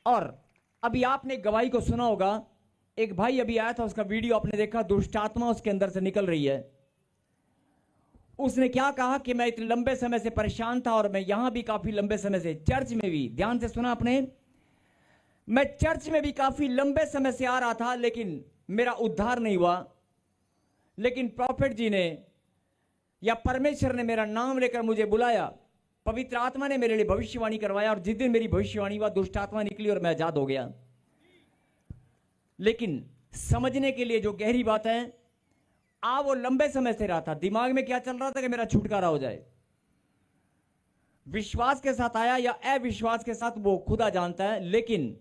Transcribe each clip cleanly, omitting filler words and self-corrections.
और अभी आपने गवाही को सुना होगा, एक भाई अभी आया था, उसका वीडियो आपने देखा, दुष्ट आत्मा उसके अंदर से निकल रही है। उसने क्या कहा कि मैं इतने लंबे समय से परेशान था और मैं यहां भी काफी लंबे समय से, चर्च में भी, ध्यान से सुना आपने, मैं चर्च में भी काफी लंबे समय से आ रहा था लेकिन मेरा उद्धार नहीं हुआ। लेकिन प्रॉफिट जी ने या परमेश्वर ने मेरा नाम लेकर मुझे बुलाया, पवित्र आत्मा ने मेरे लिए भविष्यवाणी करवाया, और जिस दिन मेरी भविष्यवाणी हुआ दुष्ट आत्मा निकली और मैं आजाद हो गया। लेकिन समझने के लिए जो गहरी बात है, वो लंबे समय से रहा था, दिमाग में क्या चल रहा था कि मेरा छुटकारा हो जाए। विश्वास के साथ आया या अविश्वास के साथ, वो खुदा जानता है। लेकिन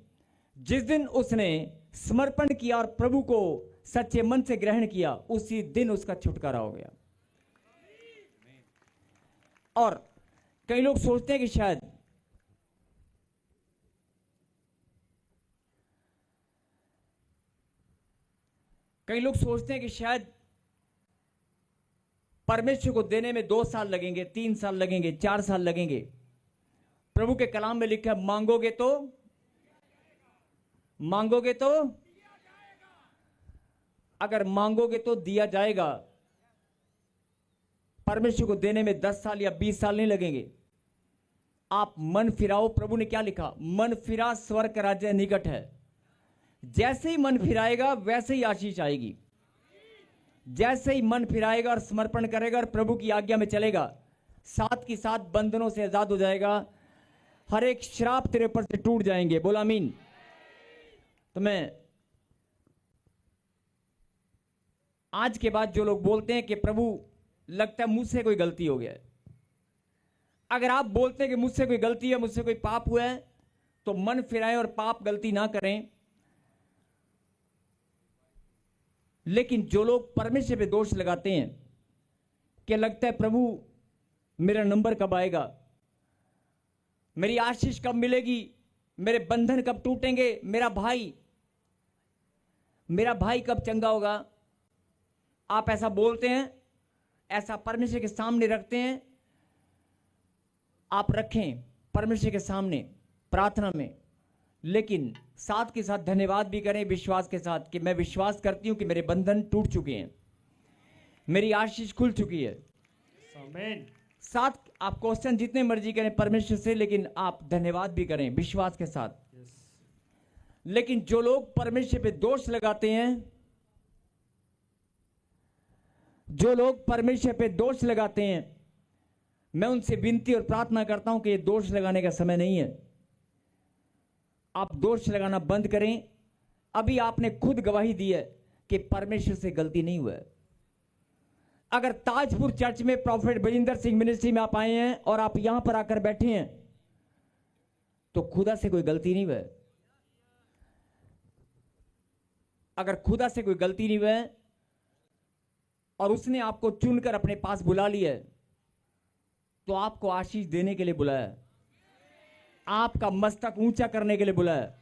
जिस दिन उसने समर्पण किया और प्रभु को सच्चे मन से ग्रहण किया, उसी दिन उसका छुटकारा हो गया। और कई लोग सोचते हैं कि शायद परमेश्वर को देने में 2 साल लगेंगे, 3 साल लगेंगे, 4 साल लगेंगे। प्रभु के कलाम में लिखा है, मांगोगे तो अगर मांगोगे तो दिया जाएगा। परमेश्वर को देने में 10 साल या 20 साल नहीं लगेंगे। आप मन फिराओ। प्रभु ने क्या लिखा, मन फिरा स्वर्ग का राज्य निकट है। जैसे ही मन फिराएगा वैसे ही आशीष आएगी। जैसे ही मन फिराएगा और समर्पण करेगा और प्रभु की आज्ञा में चलेगा, साथ की साथ बंधनों से आजाद हो जाएगा। हर एक श्राप तेरे ऊपर से टूट जाएंगे। बोला आमीन। तो मैं आज के बाद जो लोग बोलते हैं कि प्रभु लगता है मुझसे कोई गलती हो गया है, अगर आप बोलते हैं कि मुझसे कोई गलती है, मुझसे कोई पाप हुआ है, तो मन फिराएं और पाप गलती ना करें। लेकिन जो लोग परमेश्वर पे दोष लगाते हैं कि लगता है प्रभु मेरा नंबर कब आएगा, मेरी आशीष कब मिलेगी, मेरे बंधन कब टूटेंगे, मेरा भाई कब चंगा होगा, आप ऐसा बोलते हैं, ऐसा परमेश्वर के सामने रखते हैं। आप रखें परमेश्वर के सामने प्रार्थना में, लेकिन साथ के साथ धन्यवाद भी करें विश्वास के साथ कि मैं विश्वास करती हूं कि मेरे बंधन टूट चुके हैं, मेरी आशीष खुल चुकी है। आमीन। साथ आप क्वेश्चन जितने मर्जी करें परमेश्वर से, लेकिन आप धन्यवाद भी करें विश्वास के साथ। लेकिन जो लोग परमेश्वर पे दोष लगाते हैं, मैं उनसे विनती और प्रार्थना करता हूं कि ये दोष लगाने का समय नहीं है। आप दोष लगाना बंद करें। अभी आपने खुद गवाही दी है कि परमेश्वर से गलती नहीं हुआ है। अगर ताजपुर चर्च में प्रॉफेट बजिंदर सिंह मिनिस्ट्री में आप आए हैं और आप यहां पर आकर बैठे हैं, तो खुदा से कोई गलती नहीं हुआ है। अगर खुदा से कोई गलती नहीं हुआ है और उसने आपको चुनकर अपने पास बुला लिया है, तो आपको आशीष देने के लिए बुलाया है, आपका मस्तक ऊंचा करने के लिए बुलाया,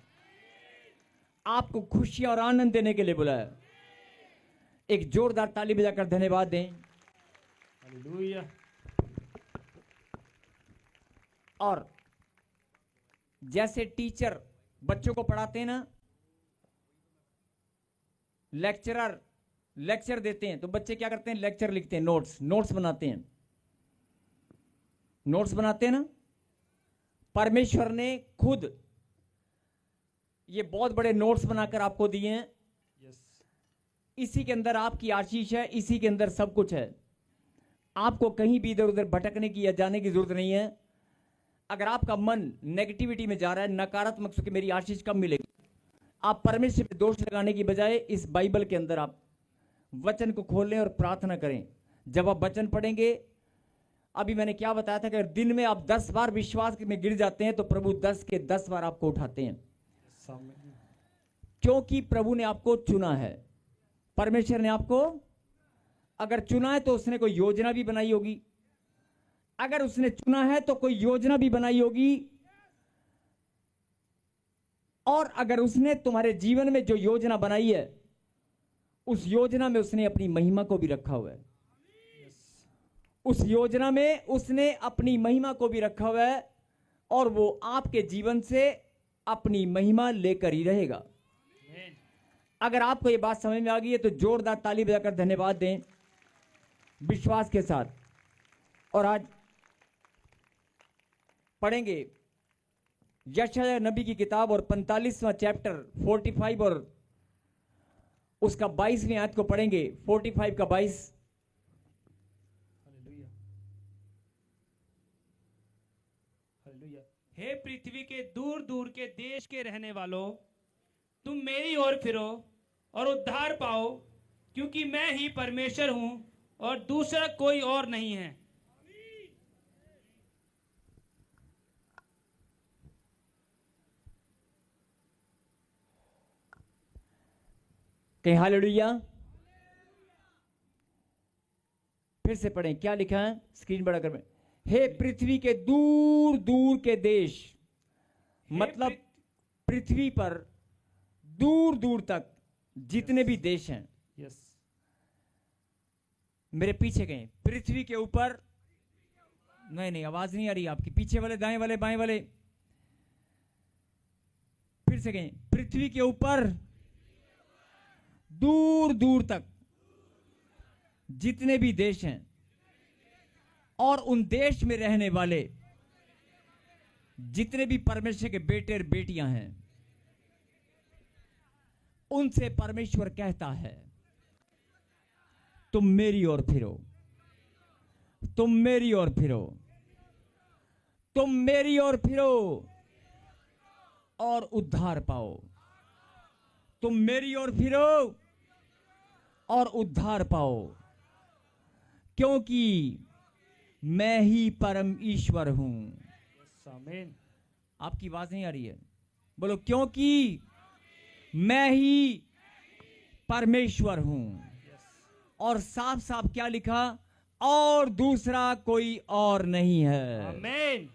आपको खुशियां और आनंद देने के लिए बुलाया। एक जोरदार ताली बजाकर धन्यवाद दें। हालेलुया। और जैसे टीचर बच्चों को पढ़ाते हैं ना, लेक्चरर लेक्चर देते हैं, तो बच्चे क्या करते हैं, लेक्चर लिखते हैं, नोट्स बनाते हैं ना। परमेश्वर ने खुद ये बहुत बड़े नोट्स बनाकर आपको दिए हैं। इसी के अंदर आपकी आशीष है, इसी के अंदर सब कुछ है। आपको कहीं भी इधर उधर भटकने की या जाने की जरूरत नहीं है। अगर आपका मन नेगेटिविटी में जा रहा है, नकारात्मक, कि मेरी आशीष कब मिलेगी, आप परमेश्वर पे दोष लगाने की बजाय इस बाइबल के अंदर आप वचन को खोलें और प्रार्थना करें। जब आप वचन पढ़ेंगे, अभी मैंने क्या बताया था कि अगर दिन में आप 10 बार विश्वास में गिर जाते हैं, तो प्रभु 10 के 10 बार आपको उठाते हैं, क्योंकि प्रभु ने आपको चुना है। परमेश्वर ने आपको अगर चुना है तो उसने कोई योजना भी बनाई होगी। अगर उसने चुना है तो कोई योजना भी बनाई होगी। और अगर उसने तुम्हारे जीवन में जो योजना बनाई है, उस योजना में उसने अपनी महिमा को भी रखा हुआ है। उस योजना में उसने अपनी महिमा को भी रखा हुआ है, और वो आपके जीवन से अपनी महिमा लेकर ही रहेगा। अगर आपको ये बात समझ में आ गई है तो जोरदार ताली बजाकर धन्यवाद दें विश्वास के साथ। और आज पढ़ेंगे यशायाह नबी की किताब और 45वां चैप्टर 45 और उसका 22वीं आयत को पढ़ेंगे। 45 का 22। हे पृथ्वी के दूर दूर के देश के रहने वालों, तुम मेरी ओर फिरो और उद्धार पाओ, क्योंकि मैं ही परमेश्वर हूं और दूसरा कोई और नहीं है। कहीं हालेलुया। फिर से पढ़ें, क्या लिखा है स्क्रीन बड़ा कर में। हे पृथ्वी के दूर दूर के देश, मतलब पृथ्वी पर दूर दूर तक जितने भी देश हैं। यस, मेरे पीछे कहीं पृथ्वी के ऊपर, नहीं आवाज नहीं आ रही आपकी, पीछे वाले, दाएं वाले, बाएं वाले। फिर से कहीं पृथ्वी के ऊपर दूर दूर तक जितने भी देश हैं और उन देश में रहने वाले जितने भी परमेश्वर के बेटे और बेटियां हैं, उनसे परमेश्वर कहता है तुम मेरी ओर फिरो, तुम मेरी ओर फिरो, तुम मेरी ओर फिरो और उद्धार पाओ। तुम मेरी ओर फिरो और उद्धार पाओ, क्योंकि मैं ही परम ईश्वर हूं। आमीन। आपकी आवाज नहीं आ रही है, बोलो क्योंकि मैं ही परमेश्वर हूं। और साफ साफ क्या लिखा, और दूसरा कोई और नहीं है। आमीन।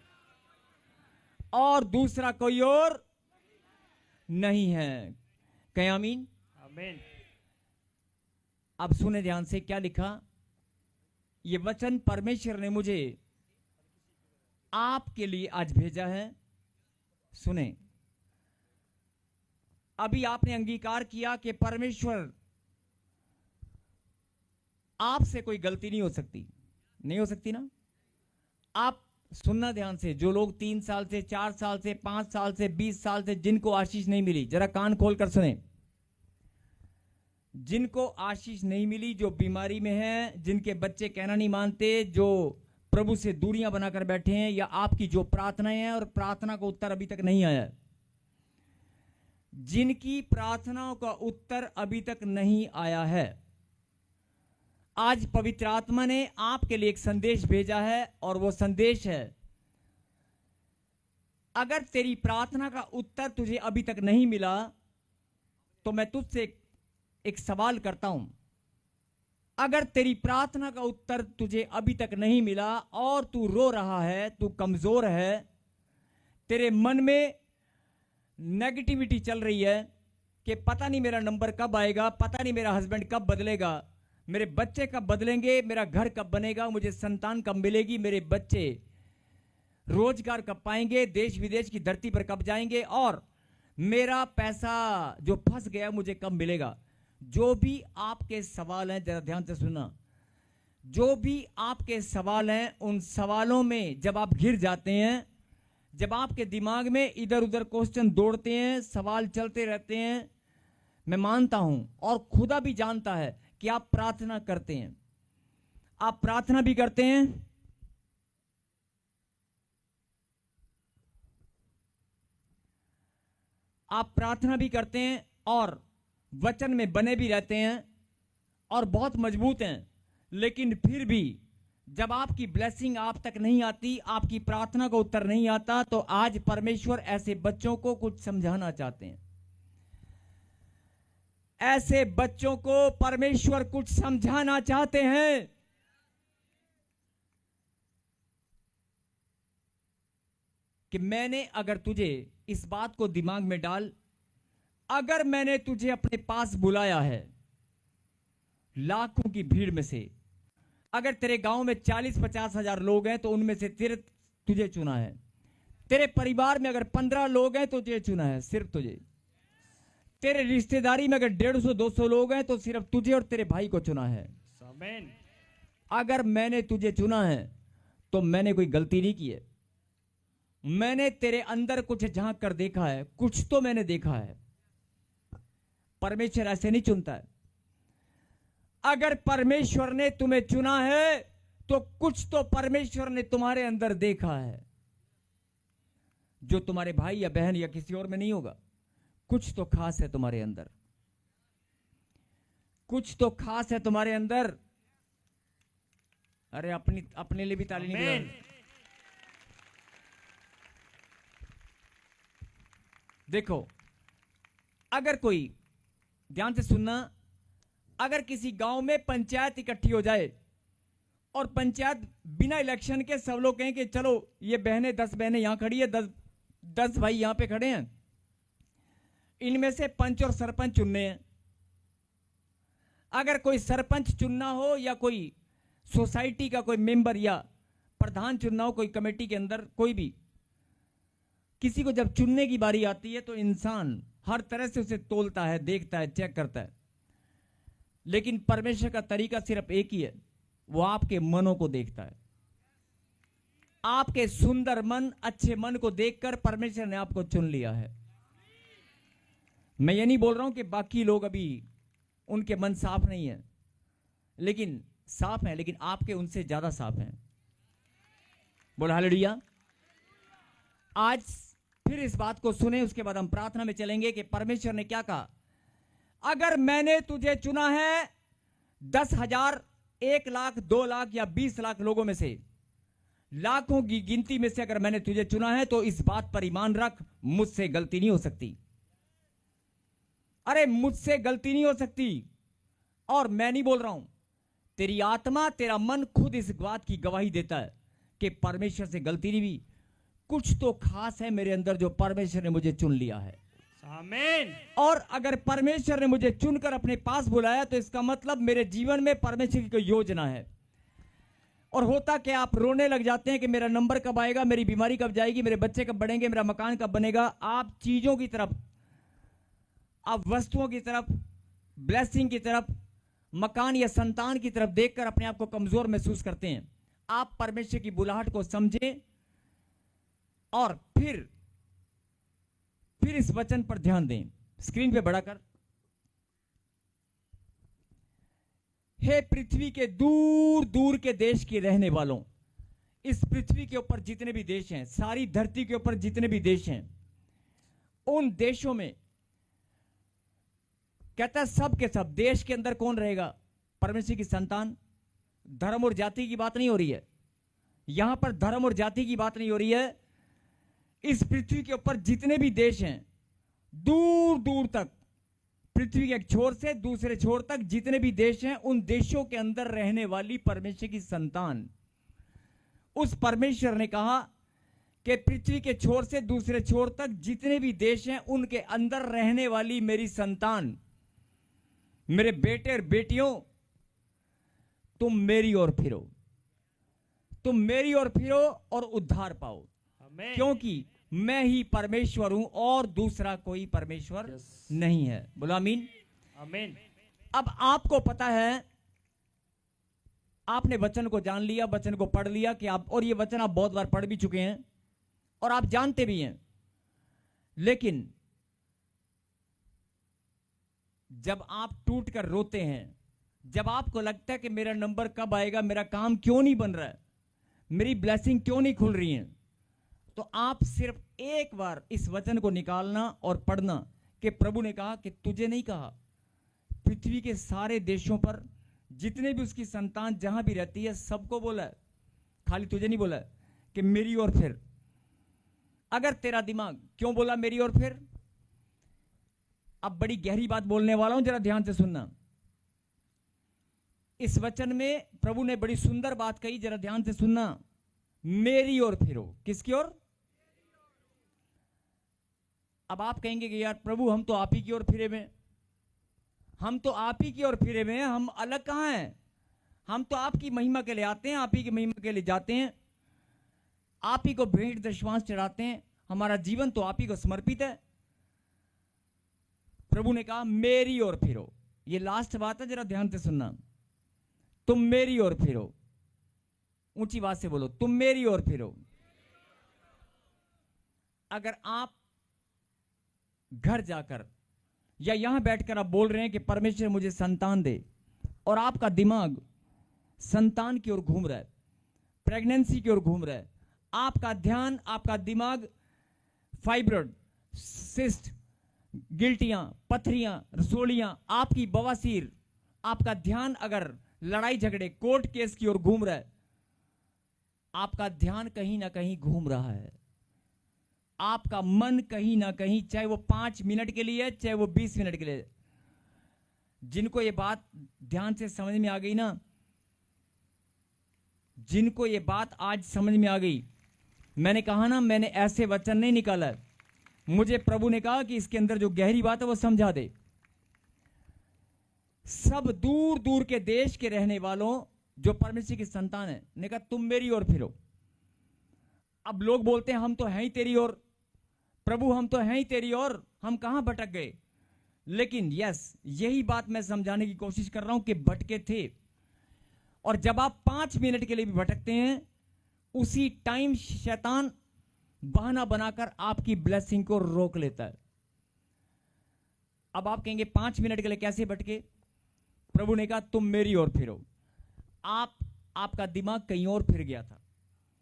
और दूसरा कोई और नहीं है। कहीं आमीन। आमीन। अब सुने ध्यान से क्या लिखा। ये वचन परमेश्वर ने मुझे आपके लिए आज भेजा है। सुने, अभी आपने अंगीकार किया कि परमेश्वर आपसे कोई गलती नहीं हो सकती, नहीं हो सकती ना। आप सुनना ध्यान से, जो लोग 3 साल से, 4 साल से, 5 साल से, 20 साल से जिनको आशीष नहीं मिली, जरा कान खोल कर सुने। जिनको आशीष नहीं मिली, जो बीमारी में हैं, जिनके बच्चे कहना नहीं मानते, जो प्रभु से दूरियां बनाकर बैठे हैं, या आपकी जो प्रार्थनाएं हैं और प्रार्थना का उत्तर अभी तक नहीं आया, जिनकी प्रार्थनाओं का उत्तर अभी तक नहीं आया है, आज पवित्र आत्मा ने आपके लिए एक संदेश भेजा है। और वो संदेश है, अगर तेरी प्रार्थना का उत्तर तुझे अभी तक नहीं मिला तो मैं तुझसे एक सवाल करता हूं। अगर तेरी प्रार्थना का उत्तर तुझे अभी तक नहीं मिला और तू रो रहा है, तू कमजोर है, तेरे मन में नेगेटिविटी चल रही है कि पता नहीं मेरा नंबर कब आएगा, पता नहीं मेरा हस्बैंड कब बदलेगा, मेरे बच्चे कब बदलेंगे, मेरा घर कब बनेगा, मुझे संतान कब मिलेगी, मेरे बच्चे रोजगार कब पाएंगे, देश विदेश की धरती पर कब जाएंगे, और मेरा पैसा जो फंस गया मुझे कब मिलेगा। जो भी आपके सवाल हैं, जरा ध्यान से सुनना, जो भी आपके सवाल हैं, उन सवालों में जब आप घिर जाते हैं, जब आपके दिमाग में इधर उधर क्वेश्चन दौड़ते हैं, सवाल चलते रहते हैं, मैं मानता हूं और खुदा भी जानता है कि आप प्रार्थना करते हैं, आप प्रार्थना भी करते हैं, आप प्रार्थना भी करते हैं और वचन में बने भी रहते हैं और बहुत मजबूत हैं, लेकिन फिर भी जब आपकी ब्लेसिंग आप तक नहीं आती, आपकी प्रार्थना का उत्तर नहीं आता, तो आज परमेश्वर ऐसे बच्चों को कुछ समझाना चाहते हैं। ऐसे बच्चों को परमेश्वर कुछ समझाना चाहते हैं। कि मैंने अगर तुझे इस बात को दिमाग में डाल, अगर मैंने तुझे अपने पास बुलाया है लाखों की भीड़ में से, अगर तेरे गांव में 40-50 हजार लोग हैं तो उनमें से तुझे चुना है, तेरे परिवार में अगर 15 लोग हैं तो तुझे चुना है, सिर्फ तुझे। तेरे रिश्तेदारी में अगर 150-200 लोग हैं तो सिर्फ तुझे और तेरे भाई को चुना है। आमीन। अगर मैंने तुझे चुना है तो मैंने कोई गलती नहीं की है। मैंने तेरे अंदर कुछ झांक कर देखा है, कुछ तो मैंने देखा है। परमेश्वर ऐसे नहीं चुनता है। अगर परमेश्वर ने तुम्हें चुना है तो कुछ तो परमेश्वर ने तुम्हारे अंदर देखा है, जो तुम्हारे भाई या बहन या किसी और में नहीं होगा। कुछ तो खास है तुम्हारे अंदर, कुछ तो खास है तुम्हारे अंदर। अरे अपने लिए भी ताली नहीं बजा। देखो, अगर कोई, ध्यान से सुनना, अगर किसी गांव में पंचायत इकट्ठी हो जाए और पंचायत बिना इलेक्शन के सब लोग कहें कि चलो ये बहनें 10 बहनें यहां खड़ी है, 10 भाई यहां पे खड़े हैं, इनमें से पंच और सरपंच चुनने हैं। अगर कोई सरपंच चुनना हो या कोई सोसाइटी का कोई मेंबर या प्रधान चुनना हो, कोई कमेटी के अंदर कोई भी, किसी को जब चुनने की बारी आती है तो इंसान हर तरह से उसे तोलता है, देखता है, चेक करता है। लेकिन परमेश्वर का तरीका सिर्फ एक ही है, वो आपके मनों को देखता है। आपके सुंदर मन, अच्छे मन को देखकर परमेश्वर ने आपको चुन लिया है। मैं ये नहीं बोल रहा हूं कि बाकी लोग अभी उनके मन साफ नहीं है, लेकिन साफ है, लेकिन आपके उनसे ज्यादा साफ हैं। बोल हालेलुया। आज फिर इस बात को सुने, उसके बाद हम प्रार्थना में चलेंगे कि परमेश्वर ने क्या कहा। अगर मैंने तुझे चुना है 10,000, 1 लाख, 2 लाख या 20 लाख लोगों में से, लाखों की गिनती में से अगर मैंने तुझे चुना है तो इस बात पर ईमान रख, मुझसे गलती नहीं हो सकती। अरे मुझसे गलती नहीं हो सकती। और मैं नहीं बोल रहा हूं, तेरी आत्मा, तेरा मन खुद इस बात की गवाही देता है कि परमेश्वर से गलती नहीं हुई। कुछ तो खास है मेरे अंदर जो परमेश्वर ने मुझे चुन लिया है। आमीन। और अगर परमेश्वर ने मुझे चुनकर अपने पास बुलाया तो इसका मतलब मेरे जीवन में परमेश्वर की कोई योजना है। और होता कि आप रोने लग जाते हैं कि मेरा नंबर कब आएगा, मेरी बीमारी कब जाएगी, मेरे बच्चे कब बढ़ेंगे, मेरा मकान कब बनेगा। आप चीजों की तरफ, आप वस्तुओं की तरफ, ब्लेसिंग की तरफ, मकान या संतान की तरफ देखकर अपने आप को कमजोर महसूस करते हैं। आप परमेश्वर की बुलाहट को समझें और फिर इस वचन पर ध्यान दें। स्क्रीन पे बढ़ाकर, हे पृथ्वी के दूर दूर के देश के रहने वालों, इस पृथ्वी के ऊपर जितने भी देश हैं, सारी धरती के ऊपर जितने भी देश हैं, उन देशों में कहता है सब के सब देश के अंदर कौन रहेगा? परमेश्वर की संतान। धर्म और जाति की बात नहीं हो रही है यहां पर, धर्म और जाति की बात नहीं हो रही है। इस पृथ्वी के ऊपर जितने भी देश हैं, दूर दूर तक, पृथ्वी के एक छोर से दूसरे छोर तक जितने भी देश हैं, उन देशों के अंदर रहने वाली परमेश्वर की संतान, उस परमेश्वर ने कहा कि पृथ्वी के छोर से दूसरे छोर तक जितने भी देश हैं, उनके अंदर रहने वाली मेरी संतान, मेरे बेटे और बेटियों, तुम मेरी ओर फिरो, तुम मेरी ओर फिरो और उद्धार पाओ। क्योंकि मैं ही परमेश्वर हूं और दूसरा कोई परमेश्वर नहीं है। बोलो आमीन। आमीन। अब आपको पता है, आपने वचन को जान लिया, वचन को पढ़ लिया कि आप, और ये वचन आप बहुत बार पढ़ भी चुके हैं और आप जानते भी हैं। लेकिन जब आप टूट कर रोते हैं, जब आपको लगता है कि मेरा नंबर कब आएगा, मेरा काम क्यों नहीं बन रहा है, मेरी ब्लेसिंग क्यों नहीं खुल रही है, तो आप सिर्फ एक बार इस वचन को निकालना और पढ़ना कि प्रभु ने कहा कि तुझे नहीं कहा, पृथ्वी के सारे देशों पर जितने भी उसकी संतान जहां भी रहती है सबको बोला है, खाली तुझे नहीं बोला है कि मेरी ओर फिर। अगर तेरा दिमाग क्यों बोला मेरी ओर फिर, अब बड़ी गहरी बात बोलने वाला हूं, जरा ध्यान से सुनना। इस वचन में प्रभु ने बड़ी सुंदर बात कही, जरा ध्यान से सुनना। मेरी ओर फिरो। किसकी ओर? अब आप कहेंगे कि यार प्रभु हम तो आप ही की ओर फिरे हुए, हम तो आप ही की ओर फिरे हुए हैं, हम अलग कहां हैं? हम तो आपकी महिमा के लिए आते हैं, आप ही की महिमा के लिए जाते हैं। आप ही को भेंट दशवांश चढ़ाते हैं, हमारा जीवन तो आप ही को समर्पित है। प्रभु ने कहा मेरी ओर फिरो। ये लास्ट बात है, जरा ध्यान से सुनना। तुम मेरी ओर फिरो, ऊंची आवाज से बोलो, तुम मेरी ओर फिरो। अगर आप घर जाकर या यहां बैठकर आप बोल रहे हैं कि परमेश्वर मुझे संतान दे, और आपका दिमाग संतान की ओर घूम रहा है, प्रेगनेंसी की ओर घूम रहा है, आपका ध्यान, आपका दिमाग फाइब्रोड, सिस्ट, गिल्टियां, पथरियां, रसोलियां, आपकी बवासीर, आपका ध्यान अगर लड़ाई झगड़े, कोर्ट केस की ओर घूम रहा है, आपका ध्यान कहीं ना कहीं घूम रहा है, आपका मन कहीं ना कहीं, चाहे वो 5 मिनट के लिए है, चाहे वो 20 मिनट के लिए। जिनको ये बात ध्यान से समझ में आ गई ना, जिनको ये बात आज समझ में आ गई, मैंने कहा ना, मैंने ऐसे वचन नहीं निकाला, मुझे प्रभु ने कहा कि इसके अंदर जो गहरी बात है वो समझा दे। सब दूर दूर के देश के रहने वालों जो परमेश्वर की संतान है ने कहा तुम मेरी ओर फिरो। अब लोग बोलते हैं हम तो हैं ही तेरी ओर, प्रभु हम तो हैं ही तेरी ओर, हम कहां भटक गए। लेकिन यस, यही बात मैं समझाने की कोशिश कर रहा हूं कि भटके थे। और जब आप 5 मिनट के लिए भी भटकते हैं, उसी टाइम शैतान बहाना बनाकर आपकी ब्लेसिंग को रोक लेता है। अब आप कहेंगे 5 मिनट के लिए कैसे भटके? प्रभु ने कहा तुम मेरी ओर फिरो। आपका दिमाग कहीं और फिर गया था,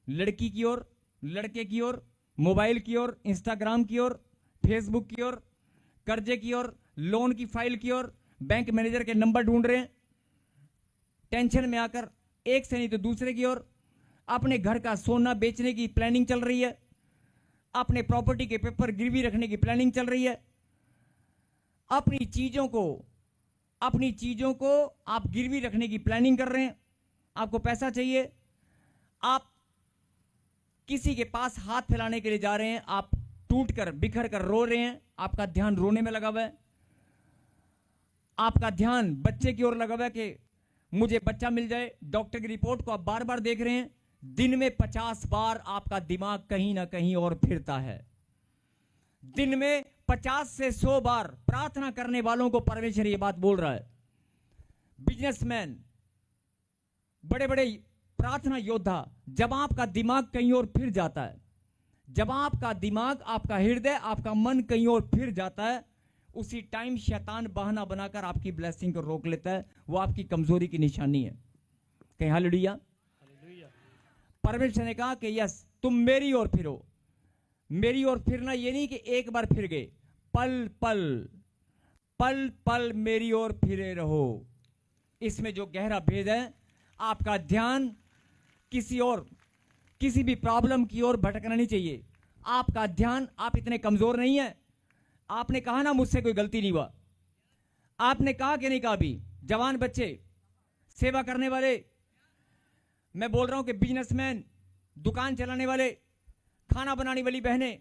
लड़की की ओर, लड़के की ओर, मोबाइल की ओर, इंस्टाग्राम की ओर, फेसबुक की ओर, कर्जे की ओर, लोन की फाइल की ओर, बैंक मैनेजर के नंबर ढूंढ रहे हैं, टेंशन में आकर एक से नहीं तो दूसरे की ओर, अपने घर का सोना बेचने की प्लानिंग चल रही है, अपने प्रॉपर्टी के पेपर गिरवी रखने की प्लानिंग चल रही है, अपनी चीजों को आप गिरवी रखने की प्लानिंग कर रहे हैं। आपको पैसा चाहिए, आप किसी के पास हाथ फैलाने के लिए जा रहे हैं, आप टूट कर बिखर कर रो रहे हैं, आपका ध्यान रोने में लगा हुआ है, आपका ध्यान बच्चे की ओर लगा हुआ है कि मुझे बच्चा मिल जाए, डॉक्टर की रिपोर्ट को आप बार बार देख रहे हैं। दिन में 50 बार आपका दिमाग कहीं ना कहीं और फिरता है। दिन में 50 से 100 बार प्रार्थना करने वालों को परमेश्वर ये बात बोल रहा है। बिजनेसमैन, बड़े बड़े प्रार्थना योद्धा, जब आपका दिमाग कहीं और फिर जाता है, जब आपका दिमाग, आपका हृदय, आपका मन कहीं और फिर जाता है, उसी टाइम शैतान बहाना बनाकर आपकी ब्लेसिंग को रोक लेता है। वो आपकी कमजोरी की निशानी है। कहीं हालेलुया। परमेश्वर ने कहा कि यस, तुम मेरी ओर फिरो। मेरी ओर फिरना ये नहीं कि एक बार फिर गए, पल पल मेरी ओर फिरे रहो। इसमें जो गहरा भेद है, आपका ध्यान किसी भी प्रॉब्लम की ओर भटकना नहीं चाहिए। आपका ध्यान, आप इतने कमजोर नहीं है। आपने कहा ना मुझसे कोई गलती नहीं हुआ, आपने कहा कि नहीं कहा? भी जवान बच्चे, सेवा करने वाले, मैं बोल रहा हूं कि बिजनेसमैन, दुकान चलाने वाले, खाना बनाने वाली बहनें,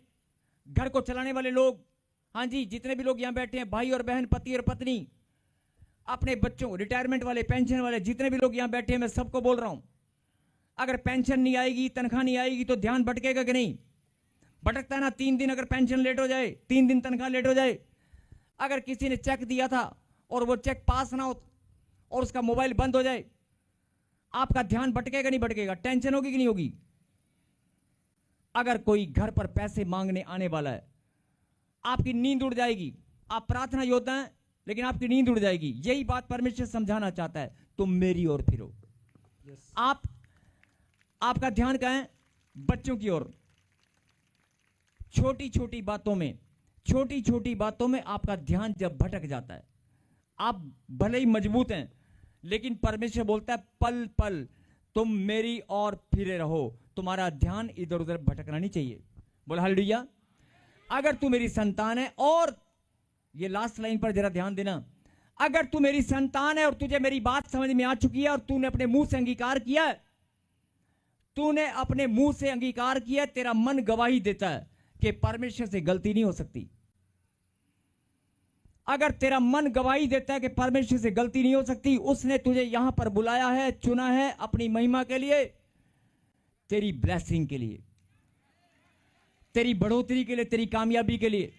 घर को चलाने वाले लोग, हाँ जी, जितने भी लोग यहां बैठे हैं, भाई और बहन, पति और पत्नी, अपने बच्चों, रिटायरमेंट वाले, पेंशन वाले, जितने भी लोग यहां बैठे हैं, मैं सबको बोल रहा हूं, अगर पेंशन नहीं आएगी, तनख्वाह नहीं आएगी तो ध्यान भटकेगा कि नहीं? भटकता है ना। 3 दिन अगर पेंशन लेट हो जाए, 3 दिन तनख्वाह लेट हो जाए, अगर किसी ने चेक दिया था और वो चेक पास ना हो और उसका मोबाइल बंद हो जाए, आपका ध्यान भटकेगा नहीं भटकेगा? टेंशन होगी कि नहीं होगी? अगर कोई घर पर पैसे मांगने आने वाला है, आपकी नींद उड़ जाएगी। आप प्रार्थना योद्धा हैं, लेकिन आपकी नींद उड़ जाएगी। यही बात परमेश्वर समझाना चाहता है, तुम मेरी ओर फिरो। आपका ध्यान कहां है? बच्चों की ओर। छोटी छोटी बातों में आपका ध्यान जब भटक जाता है, आप भले ही मजबूत हैं, लेकिन परमेश्वर बोलता है पल पल तुम मेरी ओर फिरे रहो। तुम्हारा ध्यान इधर उधर भटकना नहीं चाहिए। बोल हालेलुया। अगर तू मेरी संतान है, और ये लास्ट लाइन पर जरा ध्यान देना, अगर तू मेरी संतान है और तुझे मेरी बात समझ में आ चुकी है और तूने अपने मुंह से अंगीकार किया है, तूने अपने मुंह से अंगीकार किया, तेरा मन गवाही देता है कि परमेश्वर से गलती नहीं हो सकती। अगर तेरा मन गवाही देता है कि परमेश्वर से गलती नहीं हो सकती, उसने तुझे यहां पर बुलाया है, चुना है अपनी महिमा के लिए, तेरी ब्लेसिंग के लिए, तेरी बढ़ोतरी के लिए, तेरी कामयाबी के लिए।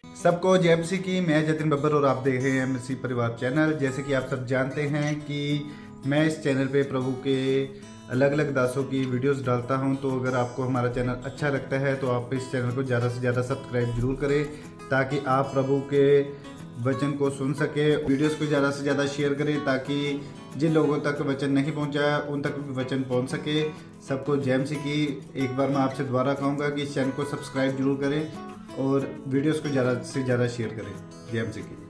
सबको जय मसीह की। मैं जतिन बब्बर और आप देख रहे हैं मसीह परिवार चैनल। जैसे कि आप सब जानते हैं कि मैं इस चैनल पे प्रभु के अलग अलग दासों की वीडियोस डालता हूं, तो अगर आपको हमारा चैनल अच्छा लगता है तो आप इस चैनल को ज़्यादा से ज़्यादा सब्सक्राइब जरूर करें, ताकि आप प्रभु के वचन को सुन सके। वीडियोस को ज़्यादा से ज़्यादा शेयर करें, ताकि जिन लोगों तक वचन नहीं पहुंचा उन तक भी वचन पहुंच सके। सबको जय मसीह की। एक बार मैं आपसे दोबारा कहूँगा कि इस चैनल को सब्सक्राइब जरूर करें और वीडियोस को ज़्यादा से ज़्यादा शेयर करें। जय मसीह की।